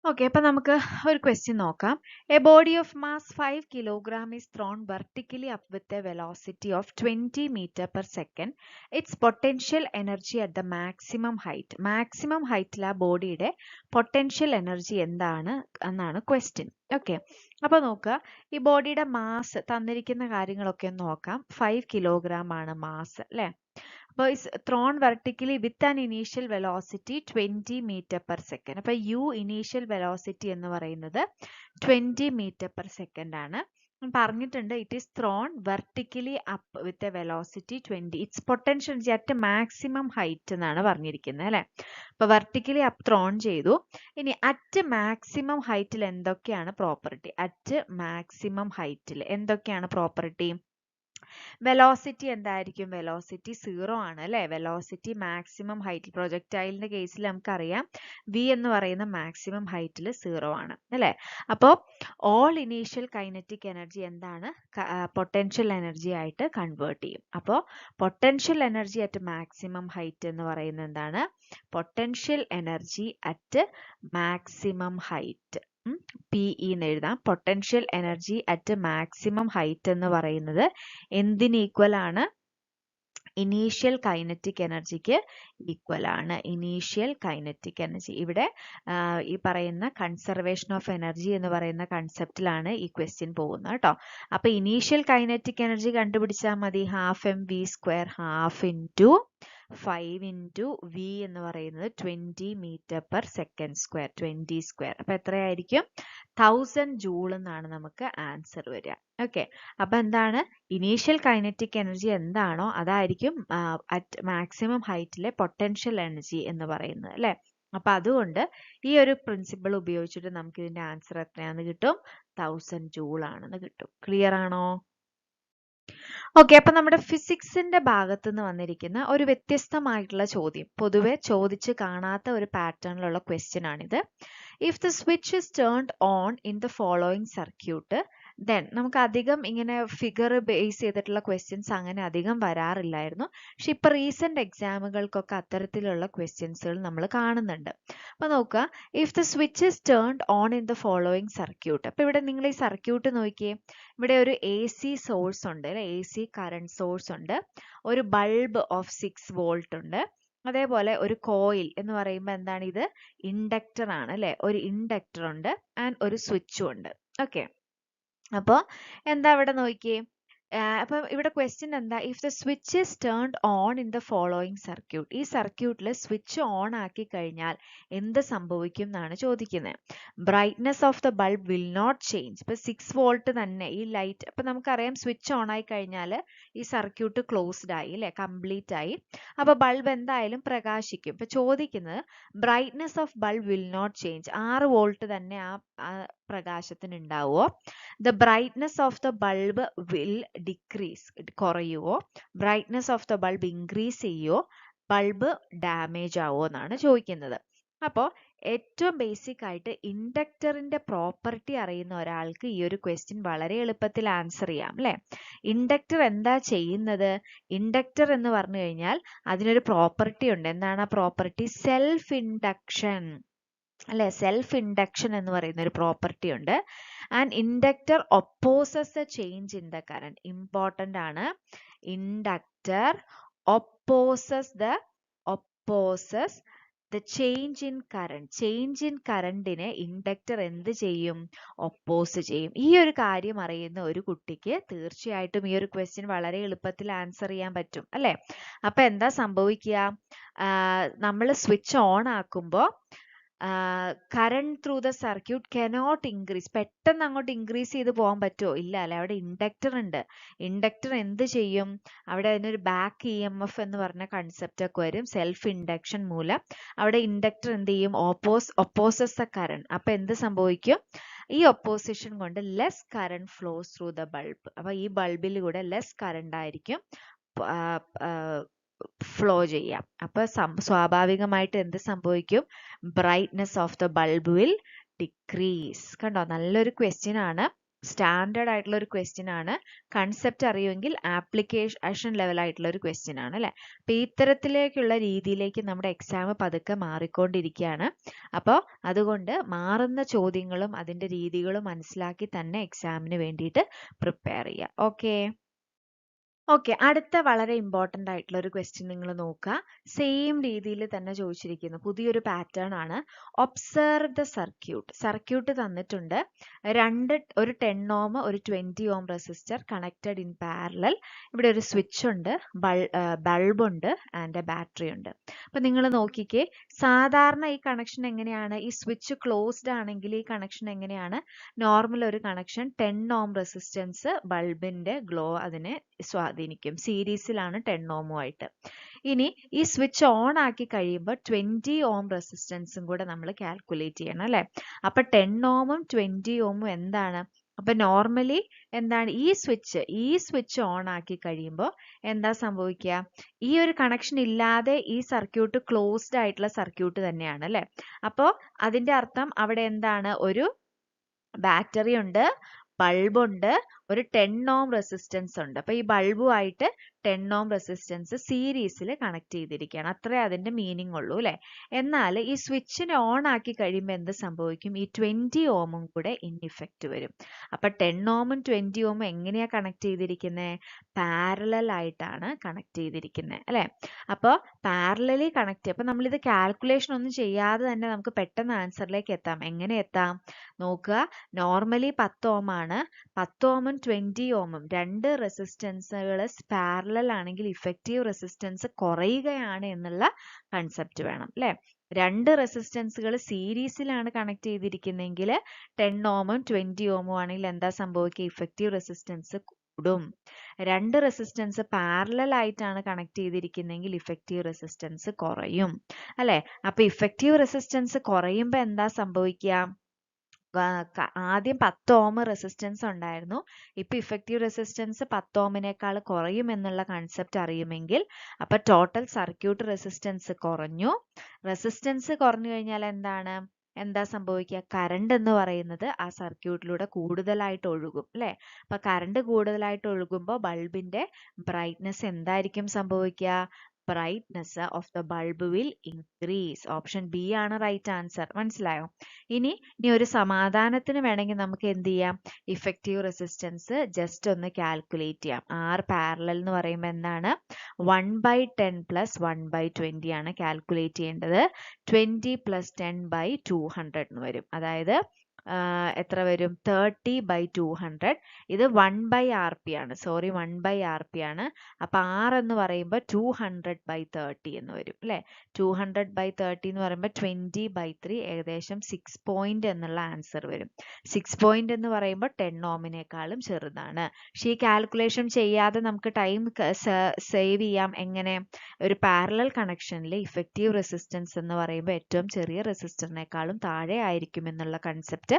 Okay, അപ്പൊ നമുക്ക് ഒരു ക്വസ്റ്റ്യൻ നോക്കാം. A body of mass 5 kilogram is thrown vertically up with a velocity of 20 meter per second. Its potential energy at the maximum height. Maximum ഹൈറ്റിൽ ആ ബോഡിയുടെ potential energy എന്താണ് എന്നാണ് question. Okay, അപ്പൊ നോക്കുക, ഈ ബോഡിയുടെ മാസ് തന്നിരിക്കുന്ന കാര്യങ്ങളൊക്കെ ഒന്ന് നോക്കാം. 5 കിലോഗ്രാം ആണ് മാസ്, അല്ലെ? അപ്പോൾ is thrown vertically with an initial velocity 20 meter per second. അപ്പോൾ u initial velocity എന്ന് പറയുന്നത് 20 meter per second ആണ്. പറഞ്ഞിട്ടുണ്ട് it is thrown vertically up with a velocity 20. Its potential energy at maximum height എന്നാണ് പറഞ്ഞിരിക്കുന്നത്, അല്ലേ? അപ്പോൾ vertically up thrown ചെയ്തു. ഇനി at maximum height എന്തൊക്കെയാണ് പ്രോപ്പർട്ടി? at maximum height എന്തൊക്കെയാണ് പ്രോപ്പർട്ടി? വെലോസിറ്റി എന്തായിരിക്കും? വെലോസിറ്റി 0 ആണ്, അല്ലേ? വെലോസിറ്റി മാക്സിമം ഹൈറ്റിൽ, പ്രൊജക്ടൈലിന്റെ കേസിൽ നമുക്കറിയാം v എന്ന് പറയുന്ന മാക്സിമം ഹൈറ്റിൽ 0 ആണ്, അല്ലേ? അപ്പോൾ ഓൾ ഇനീഷ്യൽ കൈനറ്റിക് എനർജി എന്താണ്? പൊട്ടൻഷ്യൽ എനർജി ആയിട്ട് കൺവേർട്ട് ചെയ്യും. അപ്പോൾ potential energy at maximum height എന്ന് പറയുന്നത് എന്താണ്? Potential energy at maximum height, PE എന്ന് എഴുതാം. Potential energy at maximum height എന്ന് പറയുന്നത് എന്തിന് ഈക്വൽ ആണ്? ഇനീഷ്യൽ കൈനറ്റിക് എനർജിക്ക് ഈക്വൽ ആണ്. Initial kinetic energy. ഇവിടെ ഈ പറയുന്ന കൺസർവേഷൻ ഓഫ് എനർജി എന്ന് പറയുന്ന കൺസെപ്റ്റിലാണ് ഈ ക്വസ്റ്റ്യൻ പോകുന്നത്, കേട്ടോ. അപ്പൊ ഇനീഷ്യൽ കൈനറ്റിക് എനർജി കണ്ടുപിടിച്ചാൽ മതി. Half mv², half into 5 into v എന്ന് പറയുന്നത് 20 മീറ്റർ പെർ സെക്കൻഡ് സ്ക്വയർ, 20². അപ്പൊ എത്രയായിരിക്കും? 1000 ജൂൾ എന്നാണ് നമുക്ക് ആൻസർ വരിക. ഓക്കെ, അപ്പൊ എന്താണ്? ഇനീഷ്യൽ കൈനറ്റിക് എനർജി എന്താണോ അതായിരിക്കും അറ്റ് മാക്സിമം ഹൈറ്റിലെ പൊട്ടൻഷ്യൽ എനർജി എന്ന് പറയുന്നത്, അല്ലെ? അപ്പൊ അതുകൊണ്ട് ഈ ഒരു പ്രിൻസിപ്പിൾ ഉപയോഗിച്ചിട്ട് നമുക്ക് ഇതിന്റെ ആൻസർ എത്രയാണെന്ന് കിട്ടും? 1000 ജൂൾ ആണെന്ന് കിട്ടും. ക്ലിയർ ആണോ? ഓക്കെ, അപ്പൊ നമ്മുടെ ഫിസിക്സിന്റെ ഭാഗത്ത് നിന്ന് വന്നിരിക്കുന്ന ഒരു വ്യത്യസ്തമായിട്ടുള്ള ചോദ്യം, പൊതുവെ ചോദിച്ച് കാണാത്ത ഒരു പാറ്റേണിലുള്ള ക്വസ്റ്റ്യൻ ആണിത്. If the switch is turned on in the following circuit, then നമുക്ക് അധികം ഇങ്ങനെ ഫിഗർ ബേസ് ചെയ്തിട്ടുള്ള ക്വസ്റ്റ്യൻസ് അങ്ങനെ അധികം വരാറില്ലായിരുന്നു. പക്ഷെ ഇപ്പൊ റീസെന്റ് എക്സാമുകൾക്കൊക്കെ അത്തരത്തിലുള്ള ക്വസ്റ്റ്യൻസുകൾ നമ്മൾ കാണുന്നുണ്ട്. അപ്പൊ നോക്കുക, if the switch is turned on in the following circuit. അപ്പൊ ഇവിടെ നിങ്ങൾ ഈ സർക്യൂട്ട് നോക്കിയേ. ഇവിടെ ഒരു AC സോഴ്സ് ഉണ്ട്, അല്ലെ? AC കറണ്ട് സോഴ്സ് ഉണ്ട്. ഒരു ബൾബ് ഓഫ് 6 വോൾട്ട് ഉണ്ട്. അതേപോലെ ഒരു കോയിൽ എന്ന് പറയുമ്പോൾ എന്താണ്? ഇത് ഇൻഡക്ടർ ആണ്, അല്ലെ? ഒരു ഇൻഡക്ടർ ഉണ്ട് ആൻഡ് ഒരു സ്വിച്ചും ഉണ്ട്. ഓക്കെ, അപ്പോൾ എന്താ ഇവിടെ നോക്കിയേ. അപ്പൊ ഇവിടെ ക്വസ്റ്റ്യൻ എന്താ? If the switch is turned on in the following circuit. ഈ സർക്യൂട്ടിൽ സ്വിച്ച് ഓൺ ആക്കി കഴിഞ്ഞാൽ എന്ത് സംഭവിക്കും എന്നാണ് ചോദിക്കുന്നത്. Brightness of the bulb will not change. ഇപ്പൊ 6 വോൾട്ട് തന്നെ ഈ ലൈറ്റ്, അപ്പൊ നമുക്കറിയാം സ്വിച്ച് ഓൺ ആയി കഴിഞ്ഞാൽ ഈ സർക്യൂട്ട് ക്ലോസ്ഡ് ആയി, അല്ലെ? കംപ്ലീറ്റ് ആയി. അപ്പൊ ബൾബ് എന്തായാലും പ്രകാശിക്കും. ഇപ്പൊ ചോദിക്കുന്നത് brightness of bulb will not change. 6 volt തന്നെ ആ പ്രകാശത്തിന് ഉണ്ടാവുമോ? The brightness of the bulb will decrease, കുറയുവോ? Brightness of the bulb increase ചെയ്യുവോ? ബൾബ് ഡാമേജ് ആവോ എന്നാണ് ചോദിക്കുന്നത്. അപ്പോൾ ഏറ്റവും ബേസിക് ആയിട്ട് ഇൻഡക്ടറിന്റെ പ്രോപ്പർട്ടി അറിയുന്ന ഒരാൾക്ക് ഈ ഒരു ക്വസ്റ്റ്യൻ വളരെ എളുപ്പത്തിൽ ആൻസർ ചെയ്യാം, അല്ലെ? ഇൻഡക്ടർ എന്താ ചെയ്യുന്നത്? ഇൻഡക്ടർ എന്ന് പറഞ്ഞു കഴിഞ്ഞാൽ അതിനൊരു പ്രോപ്പർട്ടി ഉണ്ട്. എന്താണ് ആ പ്രോപ്പർട്ടി? സെൽഫ് ഇൻഡക്ഷൻ, അല്ലെ? സെൽഫ് ഇൻഡക്ഷൻ എന്ന് പറയുന്ന ഒരു പ്രോപ്പർട്ടി ഉണ്ട്. And inductor opposes a change in the current. Important ആണ്. Inductor opposes the change in current. Change in കറന്റിനെ ഇൻഡക്ടർ എന്ത് ചെയ്യും? ഒപ്പോസ് ചെയ്യും. ഈ ഒരു കാര്യം അറിയുന്ന ഒരു കുട്ടിക്ക് തീർച്ചയായിട്ടും ഈ ഒരു ക്വസ്റ്റ്യൻ വളരെ എളുപ്പത്തിൽ ആൻസർ ചെയ്യാൻ പറ്റും, അല്ലെ? അപ്പൊ എന്താ സംഭവിക്കുക? നമ്മൾ സ്വിച്ച് ഓൺ ആക്കുമ്പോൾ current through the circuit cannot increase. പെട്ടെന്ന് അങ്ങോട്ട് ഇൻക്രീസ് ചെയ്ത് പോകാൻ പറ്റുമോ? ഇല്ല, അല്ലെ? അവിടെ ഇൻഡക്ടർ ഉണ്ട്. ഇൻഡക്ടർ എന്ത് ചെയ്യും? അവിടെ അതിനൊരു ബാക്ക് EMF എന്ന് പറഞ്ഞ കൺസെപ്റ്റ് ഒക്കെ വരും. സെൽഫ് ഇൻഡക്ഷൻ മൂലം അവിടെ ഇൻഡക്ടർ എന്ത് ചെയ്യും? Opposes the current. അപ്പൊ എന്ത് സംഭവിക്കും? ഈ ഒപ്പോസിഷൻ കൊണ്ട് less current flows through the bulb. അപ്പൊ ഈ ബൾബിൽ കൂടെ ലെസ് കറണ്ട് ആയിരിക്കും ഫ്ലോ ചെയ്യാം. അപ്പൊ സ്വാഭാവികമായിട്ട് എന്ത് സംഭവിക്കും? Brightness of the bulb will decrease. കണ്ടോ? നല്ലൊരു ക്വസ്റ്റ്യൻ ആണ്. സ്റ്റാൻഡേർഡ് ആയിട്ടുള്ള ഒരു ക്വസ്റ്റ്യൻ ആണ്. കൺസെപ്റ്റ് അറിയുമെങ്കിൽ ആപ്ലിക്കേഷൻ ലെവൽ ആയിട്ടുള്ള ഒരു ക്വസ്റ്റ്യൻ ആണ് അല്ലേ. അപ്പോൾ ഇത്തരത്തിലേക്കുള്ള രീതിയിലേക്ക് നമ്മുടെ എക്സാം പതുക്കെ മാറിക്കൊണ്ടിരിക്കുകയാണ്. അപ്പോൾ അതുകൊണ്ട് മാറുന്ന ചോദ്യങ്ങളും അതിൻ്റെ രീതികളും മനസ്സിലാക്കി തന്നെ എക്സാമിന് വേണ്ടിയിട്ട് പ്രിപ്പയർ ചെയ്യുക. ഓക്കെ. ഓക്കെ, അടുത്ത വളരെ ഇമ്പോർട്ടൻ്റ് ആയിട്ടുള്ള ഒരു ക്വസ്റ്റ്യൻ നിങ്ങൾ നോക്കുക. സെയിം രീതിയിൽ തന്നെ ചോദിച്ചിരിക്കുന്നു. പുതിയൊരു പാറ്റേൺ ആണ്. Observe the circuit. സർക്യൂട്ട് തന്നിട്ടുണ്ട്. ഒരു 10 ഓം ഒരു 20 ohm resistor connected in parallel. ഇവിടെ ഒരു സ്വിച്ച് ഉണ്ട്, ബൾബ് ഉണ്ട് ആൻഡ് ബാറ്ററി ഉണ്ട്. അപ്പം നിങ്ങൾ നോക്കിക്കേ, സാധാരണ ഈ കണക്ഷൻ എങ്ങനെയാണ്? ഈ സ്വിച്ച് ക്ലോസ്ഡ് ആണെങ്കിൽ ഈ കണക്ഷൻ എങ്ങനെയാണ്? നോർമൽ ഒരു കണക്ഷൻ 10 ഓം റെസിസ്റ്റൻസ് ബൾബിന്റെ ഗ്ലോ അതിനെ സ്വാധീനിക്കും. സീരീസിലാണ് 10 ഓമുമായിട്ട്. ഇനി ഈ സ്വിച്ച് ഓൺ ആക്കി കഴിയുമ്പോൾ 20 ഓം റെസിസ്റ്റൻസും കൂടെ നമ്മൾ കാൽക്കുലേറ്റ് ചെയ്യണം അല്ലേ. അപ്പൊ 10 ഓമും 20 ഓമും എന്താണ്? അപ്പൊ നോർമലി എന്താണ് ഈ സ്വിച്ച് ഓൺ ആക്കി കഴിയുമ്പോൾ എന്താ സംഭവിക്കുക? ഈ ഒരു കണക്ഷൻ ഇല്ലാതെ ഈ സർക്യൂട്ട് ക്ലോസ്ഡ് ആയിട്ടുള്ള സർക്യൂട്ട് തന്നെയാണ് അല്ലേ. അപ്പോൾ അതിന്റെ അർത്ഥം അവിടെ എന്താണ്? ഒരു ബാറ്ററി ഉണ്ട്, ബൾബ് ഉണ്ട്, ഒരു 10 ഓം റെസിസ്റ്റൻസ് ഉണ്ട്. അപ്പൊ ഈ ബൾബുമായിട്ട് 10 ഓം റെസിസ്റ്റൻസ് സീരീസിൽ കണക്ട് ചെയ്തിരിക്കുകയാണ്. അത്രേ അതിന്റെ മീനിങ് ഉള്ളൂ അല്ലേ. എന്നാൽ ഈ സ്വിച്ചിനെ ഓൺ ആക്കി കഴിയുമ്പോൾ എന്ത് സംഭവിക്കും? ഈ 20 ഓമും കൂടെ ഇൻ ഇഫക്റ്റ് വരും. അപ്പൊ 10 ഓമും 20 ഓമും എങ്ങനെയാ കണക്ട് ചെയ്തിരിക്കുന്നത്? പാരലൽ ആയിട്ടാണ് കണക്ട് ചെയ്തിരിക്കുന്നത് അല്ലേ. അപ്പോൾ പാരലലി കണക്ട്, അപ്പൊ നമ്മളിത് കാൽക്കുലേഷൻ ഒന്നും ചെയ്യാതെ തന്നെ നമുക്ക് പെട്ടെന്ന് ആൻസറിലേക്ക് എത്താം. എങ്ങനെ എത്താം നോക്കുക. നോർമലി 10 ഓം ആണ്. 10 ഓമും 20 ഓമും രണ്ട് റെസിസ്റ്റൻസുകൾ പാരലൽ ആണെങ്കിൽ ഇഫക്റ്റീവ് റെസിസ്റ്റൻസ് കുറയുകയാണ് എന്നുള്ള കൺസെപ്റ്റ് വേണം അല്ലേ. രണ്ട് റെസിസ്റ്റൻസുകൾ സീരീസിലാണ് കണക്ട് ചെയ്തിരിക്കുന്നതെങ്കിൽ 10 ഓമും 20 ഓമും ആണെങ്കിൽ എന്താ സംഭവിക്കുക? ഇഫക്റ്റീവ് റെസിസ്റ്റൻസ് കൂടും. രണ്ട് റെസിസ്റ്റൻസ് പാരലൽ ആയിട്ടാണ് കണക്ട് ചെയ്തിരിക്കുന്നതെങ്കിൽ ഇഫക്റ്റീവ് റെസിസ്റ്റൻസ് കുറയും അല്ലെ. അപ്പൊ ഇഫക്റ്റീവ് റെസിസ്റ്റൻസ് കുറയുമ്പോൾ എന്താ സംഭവിക്കുക? ആദ്യം 10 ഓം റെസിസ്റ്റൻസ് ഉണ്ടായിരുന്നു. ഇപ്പൊ ഇഫക്റ്റീവ് റെസിസ്റ്റൻസ് 10 ഓമിനേക്കാൾ കുറയും എന്നുള്ള കൺസെപ്റ്റ് അറിയുമെങ്കിൽ അപ്പൊ ടോട്ടൽ സർക്യൂട്ട് റെസിസ്റ്റൻസ് കുറഞ്ഞു. റെസിസ്റ്റൻസ് കുറഞ്ഞു കഴിഞ്ഞാൽ എന്താ സംഭവിക്കുക? കറണ്ട് എന്ന് പറയുന്നത് ആ സർക്യൂട്ടിലൂടെ കൂടുതലായിട്ട് ഒഴുകും അല്ലെ. അപ്പൊ കറണ്ട് കൂടുതലായിട്ട് ഒഴുകുമ്പോൾ ബൾബിന്റെ ബ്രൈറ്റ്നെസ് എന്തായിരിക്കും സംഭവിക്കുക? brightness of the bulb will increase. Option B ആണ് റൈറ്റ് ആൻസർ. മനസ്സിലായോ? ഇനി ഒരു സമാധാനത്തിന് വേണമെങ്കിൽ നമുക്ക് എന്ത് ചെയ്യാം? ഇഫക്റ്റീവ് റെസിസ്റ്റൻസ് ജസ്റ്റ് ഒന്ന് കാൽക്കുലേറ്റ് ചെയ്യാം. R പാരലൽ എന്ന് പറയുമ്പോൾ എന്താണ്? 1/10 പ്ലസ് 1/20 ആണ് കാൽക്കുലേറ്റ് ചെയ്യേണ്ടത്. 20 പ്ലസ് 10/200 എന്ന് വരും. അതായത് എത്ര വരും? 30/200. ഇത് 1/RP ആണ്. സോറി, 1/RP ആണ്. അപ്പൊ R എന്ന് പറയുമ്പോൾ 200/30 എന്ന് വരും അല്ലെ. 200/30 എന്ന് പറയുമ്പോൾ 20/3, ഏകദേശം 6 പോയിന്റ് എന്നുള്ള ആൻസർ വരും. 6 പോയിന്റ് എന്ന് പറയുമ്പോൾ 10 ഓമിനേക്കാളും ചെറുതാണ്. പക്ഷെ ഈ കാൽക്കുലേഷൻ ചെയ്യാതെ നമുക്ക് ടൈം സേവ് ചെയ്യാം. എങ്ങനെ? ഒരു പാരലൽ കണക്ഷനിൽ ഇഫക്റ്റീവ് റെസിസ്റ്റൻസ് എന്ന് പറയുമ്പോൾ ഏറ്റവും ചെറിയ റെസിസ്റ്ററിനേക്കാളും താഴെ ആയിരിക്കും എന്നുള്ള കൺസെപ്റ്റ്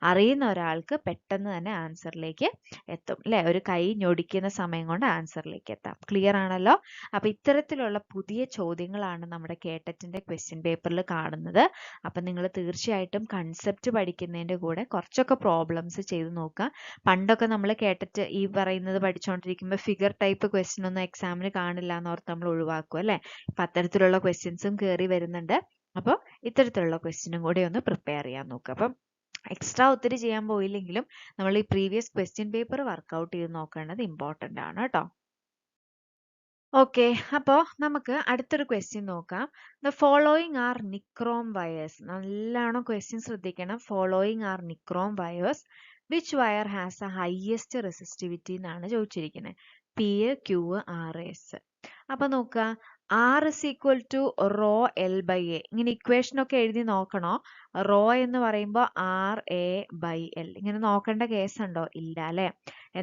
അറിയുന്ന ഒരാൾക്ക് പെട്ടെന്ന് തന്നെ ആൻസറിലേക്ക് എത്തും അല്ലെ. ഒരു കൈ ഞൊടിക്കുന്ന സമയം കൊണ്ട് ആൻസറിലേക്ക് എത്താം. ക്ലിയർ ആണല്ലോ. അപ്പൊ ഇത്തരത്തിലുള്ള പുതിയ ചോദ്യങ്ങളാണ് നമ്മുടെ കേട്ടറ്റിന്റെ ക്വസ്റ്റ്യൻ പേപ്പറിൽ കാണുന്നത്. അപ്പൊ നിങ്ങൾ തീർച്ചയായിട്ടും കൺസെപ്റ്റ് പഠിക്കുന്നതിന്റെ കൂടെ കുറച്ചൊക്കെ പ്രോബ്ലംസ് ചെയ്ത് നോക്കുക. പണ്ടൊക്കെ നമ്മൾ കേട്ടറ്റ് ഈ പറയുന്നത് പഠിച്ചുകൊണ്ടിരിക്കുമ്പോൾ ഫിഗർ ടൈപ്പ് ക്വസ്റ്റ്യൻ ഒന്നും എക്സാമിന് കാണില്ല എന്നോർത്ത് നമ്മൾ ഒഴിവാക്കും അല്ലെ. ഇപ്പൊ അത്തരത്തിലുള്ള ക്വസ്റ്റ്യൻസും കയറി വരുന്നുണ്ട്. അപ്പോൾ ഇത്തരത്തിലുള്ള ക്വസ്റ്റ്യനും കൂടി ഒന്ന് പ്രിപ്പയർ ചെയ്യാൻ നോക്കുക. അപ്പം എക്സ്ട്രാ ഒത്തിരി ചെയ്യാൻ പോയില്ലെങ്കിലും നമ്മൾ ഈ പ്രീവിയസ് ക്വസ്റ്റ്യൻ പേപ്പർ വർക്ക്ഔട്ട് ചെയ്ത് നോക്കേണ്ടത് ഇമ്പോർട്ടൻ്റ് ആണ് കേട്ടോ. ഓക്കെ, അപ്പോൾ നമുക്ക് അടുത്തൊരു ക്വസ്റ്റ്യൻ നോക്കാം. The following are nichrome wires. നല്ലോണം ക്വസ്റ്റ്യൻ ശ്രദ്ധിക്കണം. Following are nichrome wires. Which wire has a highest resistivity എന്നാണ് ചോദിച്ചിരിക്കുന്നത്. P, Q, R, S. അപ്പൊ നോക്കുക, R is equal to rho L by A. ഇങ്ങനെ ഇക്വേഷൻ ഒക്കെ എഴുതി നോക്കണോ? റോ എന്ന് പറയുമ്പോൾ RA/L. ഇങ്ങനെ നോക്കേണ്ട കേസ് ഉണ്ടോ? ഇല്ല അല്ലെ.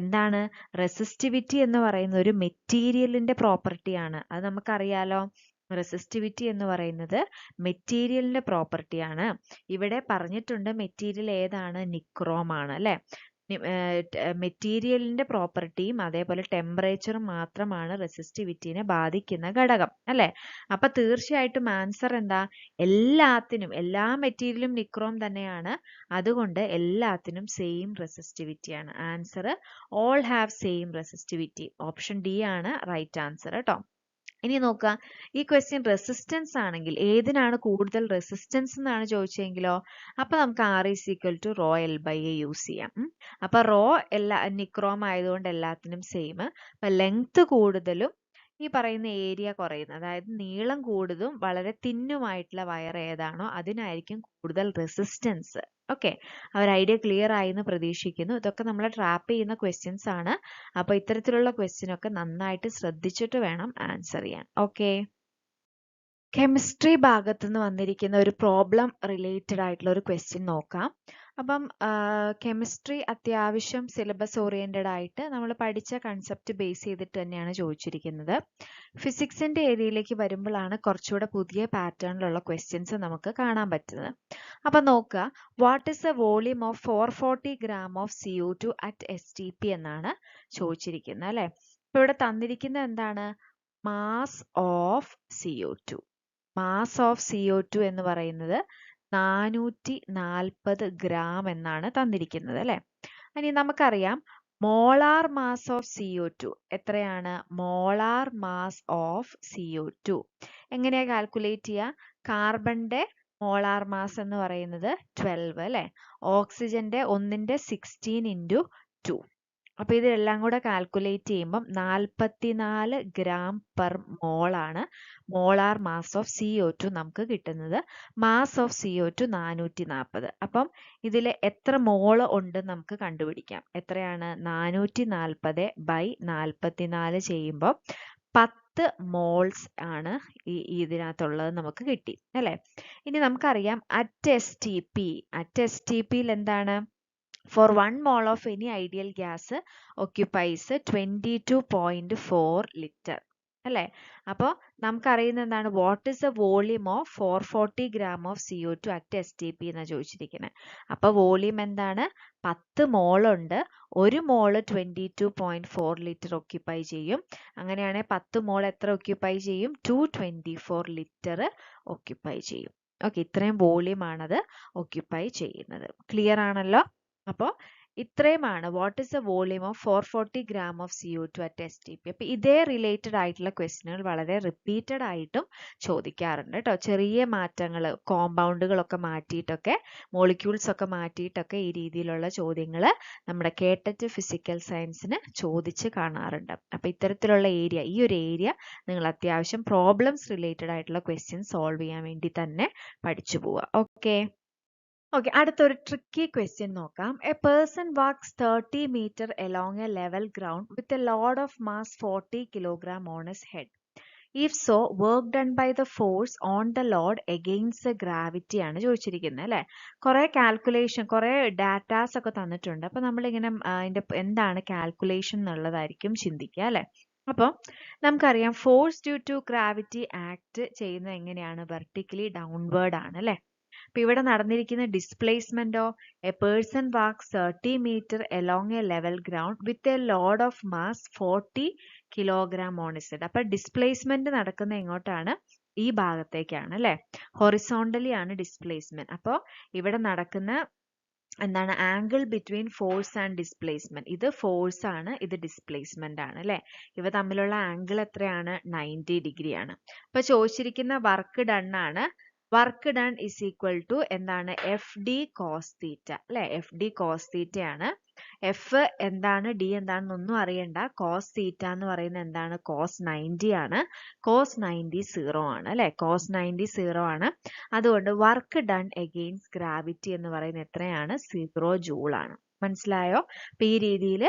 എന്താണ്? റെസിസ്റ്റിവിറ്റി എന്ന് പറയുന്ന ഒരു മെറ്റീരിയലിന്റെ പ്രോപ്പർട്ടിയാണ്. അത് നമുക്കറിയാലോ. റെസിസ്റ്റിവിറ്റി എന്ന് പറയുന്നത് മെറ്റീരിയലിന്റെ പ്രോപ്പർട്ടിയാണ്. ഇവിടെ പറഞ്ഞിട്ടുണ്ട് മെറ്റീരിയൽ ഏതാണ്? നിക്രോം ആണ് അല്ലെ. മെറ്റീരിയലിന്റെ പ്രോപ്പർട്ടിയും അതേപോലെ ടെമ്പറേച്ചറും മാത്രമാണ് റെസിസ്റ്റിവിറ്റിനെ ബാധിക്കുന്ന ഘടകം അല്ലെ. അപ്പൊ തീർച്ചയായിട്ടും ആൻസർ എന്താ? എല്ലാത്തിനും, എല്ലാ മെറ്റീരിയലും നിക്രോം തന്നെയാണ്, അതുകൊണ്ട് എല്ലാത്തിനും സെയിം റെസിസ്റ്റിവിറ്റി ആണ്. Answer all have same resistivity. Option D ആണ് റൈറ്റ് ആൻസർ കേട്ടോ. ഇനി നോക്കുക, ഈ ക്വസ്റ്റ്യൻ റെസിസ്റ്റൻസ് ആണെങ്കിൽ ഏതിനാണ് കൂടുതൽ റെസിസ്റ്റൻസ് എന്നാണ് ചോദിച്ചെങ്കിലോ, അപ്പൊ നമുക്ക് R is equal to rho L by a use ചെയ്യാം. അപ്പൊ റോ നിക്രോം ആയതുകൊണ്ട് എല്ലാത്തിനും സെയിം. അപ്പൊ ലെങ്ത് കൂടുതലും ഈ പറയുന്ന ഏരിയ കുറയുന്നത്, അതായത് നീളം കൂടുതലും വളരെ തിന്നുമായിട്ടുള്ള വയർ ഏതാണോ അതിനായിരിക്കും കൂടുതൽ റെസിസ്റ്റൻസ്. ഓക്കെ, അവർ ഐഡിയ ക്ലിയർ ആയി എന്ന് പ്രതീക്ഷിക്കുന്നു. ഇതൊക്കെ നമ്മളെ ട്രാപ്പ് ചെയ്യുന്ന ക്വസ്റ്റ്യൻസ് ആണ്. അപ്പൊ ഇത്തരത്തിലുള്ള ക്വസ്റ്റ്യൻ ഒക്കെ നന്നായിട്ട് ശ്രദ്ധിച്ചിട്ട് വേണം ആൻസർ ചെയ്യാൻ. ഓക്കെ, കെമിസ്ട്രി ഭാഗത്ത് നിന്ന് വന്നിരിക്കുന്ന ഒരു പ്രോബ്ലം റിലേറ്റഡ് ആയിട്ടുള്ള ഒരു ക്വസ്റ്റ്യൻ നോക്കാം. അപ്പം കെമിസ്ട്രി അത്യാവശ്യം സിലബസ് ഓറിയന്റഡ് ആയിട്ട് നമ്മൾ പഠിച്ച കൺസെപ്റ്റ് ബേസ് ചെയ്തിട്ട് തന്നെയാണ് ചോദിച്ചിരിക്കുന്നത്. ഫിസിക്സിന്റെ ഏരിയയിലേക്ക് വരുമ്പോഴാണ് കുറച്ചുകൂടെ പുതിയ പാറ്റേണിലുള്ള ക്വസ്റ്റ്യൻസ് നമുക്ക് കാണാൻ പറ്റുന്നത്. അപ്പൊ നോക്കുക, what is A volume of 440 gram of CO2 at STP എന്നാണ് ചോദിച്ചിരിക്കുന്നത് അല്ലെ. ഇപ്പൊ ഇവിടെ തന്നിരിക്കുന്നത് എന്താണ്? Mass of CO2. Mass of CO2 എന്ന് പറയുന്നത് 440 gram എന്നാണ് തന്നിരിക്കുന്നത് അല്ലെ. ഇനി നമുക്കറിയാം മോളാർ മാസ് ഓഫ് CO2 എത്രയാണ്? മോളാർ മാസ് ഓഫ് CO2 എങ്ങനെയാ കാൽക്കുലേറ്റ് ചെയ്യുക? കാർബണിന്റെ മോളാർ മാസ് എന്ന് പറയുന്നത് 12 അല്ലെ, ഓക്സിജന്റെ 1ന്റെ 16 into 2. അപ്പൊ ഇതെല്ലാം കൂടെ കാൽക്കുലേറ്റ് ചെയ്യുമ്പോൾ 44 gram per mol ആണ് മോളാർ മാസ് ഓഫ് CO2 നമുക്ക് കിട്ടുന്നത്. Mass of CO2 440. അപ്പം ഇതിൽ എത്ര മോൾ ഉണ്ട് നമുക്ക് കണ്ടുപിടിക്കാം. എത്രയാണ്? 440 by 44 ചെയ്യുമ്പോൾ 10 മോൾസ് ആണ് ഇതിനകത്തുള്ളത് നമുക്ക് കിട്ടി അല്ലെ. ഇനി നമുക്കറിയാം അറ്റ് STP എന്താണ്? For 1 mole of any ideal gas occupies 22.4 liter അല്ലെ. അപ്പോൾ നമുക്കറിയുന്ന എന്താണ്? What is A volume of 440 gram of CO2 at STP എന്നാണ് ചോദിച്ചിരിക്കുന്നത്. അപ്പൊ വോളിയം എന്താണ്? 10 മോൾ ഉണ്ട്, ഒരു മോള് 22.4 ലിറ്റർ ഒക്യുപ്പൈ ചെയ്യും. അങ്ങനെയാണെങ്കിൽ 10 മോൾ എത്ര ഒക്യുപ്പൈ ചെയ്യും? 224 ലിറ്റർ ഒക്യുപ്പൈ ചെയ്യും. ഓക്കെ, ഇത്രയും വോളിയം ആണത് ഒക്യുപ്പൈ ചെയ്യുന്നത്. ക്ലിയർ ആണല്ലോ? അപ്പോൾ ഇത്രയുമാണ് what is A volume of 440 gram of CO2 at STP. അപ്പൊ ഇതേ റിലേറ്റഡ് ആയിട്ടുള്ള ക്വസ്റ്റ്യനുകൾ വളരെ റിപ്പീറ്റഡ് ആയിട്ടും ചോദിക്കാറുണ്ട് കേട്ടോ. ചെറിയ മാറ്റങ്ങൾ, കോമ്പൗണ്ടുകളൊക്കെ മാറ്റിയിട്ടൊക്കെ, മോളിക്യൂൾസ് ഒക്കെ മാറ്റിയിട്ടൊക്കെ ഈ രീതിയിലുള്ള ചോദ്യങ്ങൾ നമ്മുടെ കേട്ടറ്റ് ഫിസിക്കൽ സയൻസിന് ചോദിച്ച് കാണാറുണ്ട്. അപ്പൊ ഇത്തരത്തിലുള്ള ഏരിയ, ഈ ഒരു ഏരിയ നിങ്ങൾ അത്യാവശ്യം പ്രോബ്ലംസ് റിലേറ്റഡ് ആയിട്ടുള്ള ക്വസ്റ്റ്യൻ സോൾവ് ചെയ്യാൻ വേണ്ടി തന്നെ പഠിച്ചു പോവുക. ഓക്കെ, അടുത്തൊരു ട്രിക്കി ക്വസ്റ്റ്യൻ നോക്കാം. A person walks 30 meter along a level ground with a load of mass 40 kilogram on his head. If so, work done by the force on the load against the gravity ആണ് ചോദിച്ചിരിക്കുന്നത് അല്ലെ. കുറെ calculation, കുറെ datas ഒക്കെ തന്നിട്ടുണ്ട്. അപ്പൊ നമ്മളിങ്ങനെ അതിന്റെ എന്താണ് കാൽക്കുലേഷൻ എന്നുള്ളതായിരിക്കും ചിന്തിക്കുക അല്ലെ. അപ്പോൾ നമുക്കറിയാം force due to gravity act ചെയ്യുന്നത് എങ്ങനെയാണ്? വെർട്ടിക്കലി ഡൗൺവേർഡ് ആണ് അല്ലെ. അപ്പൊ ഇവിടെ നടന്നിരിക്കുന്ന ഡിസ്പ്ലേസ്മെന്റോ, a person walks 30 meter along a level ground with a load of mass 40 kilogram on his head. അപ്പൊ ഡിസ്പ്ലേസ്മെന്റ് നടക്കുന്ന എങ്ങോട്ടാണ്? ഈ ഭാഗത്തേക്കാണ് അല്ലെ. ഹൊറിസോണ്ടലി ആണ് ഡിസ്പ്ലേസ്മെന്റ്. അപ്പോൾ ഇവിടെ നടക്കുന്ന എന്താണ്? Angle between force and displacement. ഇത് ഫോഴ്സ് ആണ്, ഇത് ഡിസ്പ്ലേസ്മെന്റ് ആണ് അല്ലെ. ഇവ തമ്മിലുള്ള ആംഗിൾ എത്രയാണ്? 90 ഡിഗ്രി ആണ്. അപ്പൊ ചോദിച്ചിരിക്കുന്ന വർക്ക് ഡൺ ആണ്. Work done is equal to എന്താണ്? FD cos തീറ്റ അല്ലെ. FD cos തീറ്റ ആണ്. എഫ് എന്താണ്, ഡി എന്താണെന്നൊന്നും അറിയണ്ട. കോസ് തീറ്റ എന്ന് പറയുന്നത് എന്താണ്? കോസ് 90 ആണ്. കോസ് 90 0 ആണ് അല്ലെ. കോസ് 90 0 ആണ്. അതുകൊണ്ട് വർക്ക് ഡൺ എഗെയിൻസ്റ്റ് ഗ്രാവിറ്റി എന്ന് പറയുന്നത് എത്രയാണ്? 0 ജൂൾ ആണ്. മനസ്സിലായോ? അപ്പൊ ഈ രീതിയിൽ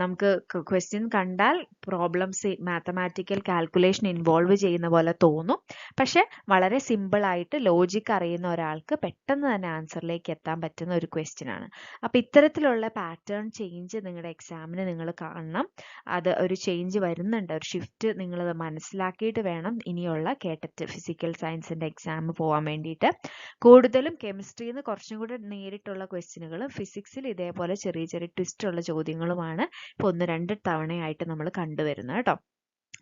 നമുക്ക് ക്വസ്റ്റ്യൻ കണ്ടാൽ പ്രോബ്ലംസ് മാത്തമാറ്റിക്കൽ കാൽക്കുലേഷൻ ഇൻവോൾവ് ചെയ്യുന്ന പോലെ തോന്നും. പക്ഷെ വളരെ സിമ്പിൾ ആയിട്ട് ലോജിക് അറിയുന്ന ഒരാൾക്ക് പെട്ടെന്ന് തന്നെ ആൻസറിലേക്ക് എത്താൻ പറ്റുന്ന ഒരു ക്വസ്റ്റ്യൻ ആണ്. അപ്പോൾ ഇത്തരത്തിലുള്ള പാറ്റേൺ ചേഞ്ച് നിങ്ങളുടെ എക്സാമിന് നിങ്ങൾ കാണണം. അത് ഒരു ചേഞ്ച് വരുന്നുണ്ട്, ഒരു ഷിഫ്റ്റ് നിങ്ങൾ മനസ്സിലാക്കിയിട്ട് വേണം ഇനിയുള്ള കേട്ടറ്റ് ഫിസിക്കൽ സയൻസിൻ്റെ എക്സാം പോകാൻ വേണ്ടിയിട്ട്. കൂടുതലും കെമിസ്ട്രിയിൽ നിന്ന് കുറച്ചും കൂടെ നേരിട്ടുള്ള ക്വസ്റ്റ്യനുകളും ഫിസിക്സിൽ ഇതേപോലെ ചെറിയ ചെറിയ ട്വിസ്റ്റ് ഉള്ള ചോദ്യങ്ങളുമാണ് ഇപ്പോൾ 1-2 തവണയായിട്ട് നമ്മൾ കണ്ടുവരുന്നത് കേട്ടോ.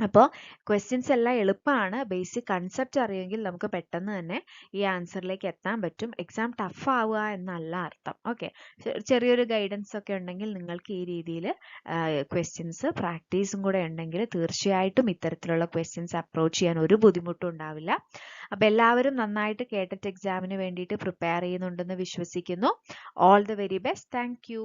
അപ്പോൾ ക്വസ്റ്റ്യൻസ് എല്ലാം എളുപ്പമാണ്. ബേസിക് കൺസെപ്റ്റ് അറിയുമെങ്കിൽ നമുക്ക് പെട്ടെന്ന് തന്നെ ഈ ആൻസറിലേക്ക് എത്താൻ പറ്റും. എക്സാം ടഫ് ആവുക എന്നല്ല അർത്ഥം. ഓക്കെ, ചെറിയൊരു ഗൈഡൻസ് ഒക്കെ ഉണ്ടെങ്കിൽ നിങ്ങൾക്ക് ഈ രീതിയിൽ ക്വസ്റ്റ്യൻസ് പ്രാക്ടീസും കൂടെ ഉണ്ടെങ്കിൽ തീർച്ചയായിട്ടും ഇത്തരത്തിലുള്ള ക്വസ്റ്റ്യൻസ് അപ്രോച്ച് ചെയ്യാൻ ഒരു ബുദ്ധിമുട്ടും ഉണ്ടാവില്ല. അപ്പോൾ എല്ലാവരും നന്നായിട്ട് കേട്ടറ്റ് എക്സാമിന് വേണ്ടിയിട്ട് പ്രിപ്പയർ ചെയ്യുന്നുണ്ടെന്ന് വിശ്വസിക്കുന്നു. All the very best. Thank you.